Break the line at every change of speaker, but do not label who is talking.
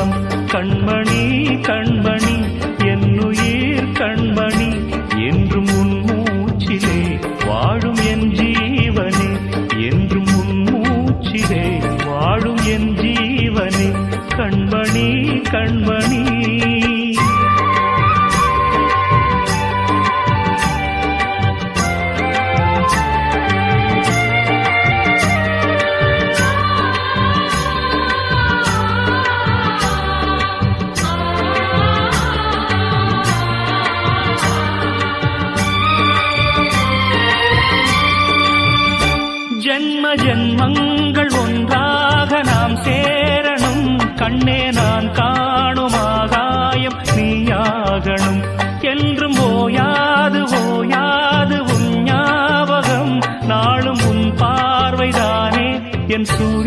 ஞாபகம். கண்மணி கண்மணி என்னுயிர் கண்மணி, என்றும் உன் மூச்சிலே வாழும் என் ஜீவனே, என்றும் உன் மூச்சிலே வாழும் என் ஜீவனே. கண்மணி கண்மணி ஜன்ம ஜன்மங்கள் ஒன்றாக நாம் சேரணும். கண்ணே நான் காணும் ஆகாயம் நீயாகணும். என்றும் ஓயாது ஓயாது உன் ஞாபகம், நாளும் உன் பார்வைதானே என் சூரிய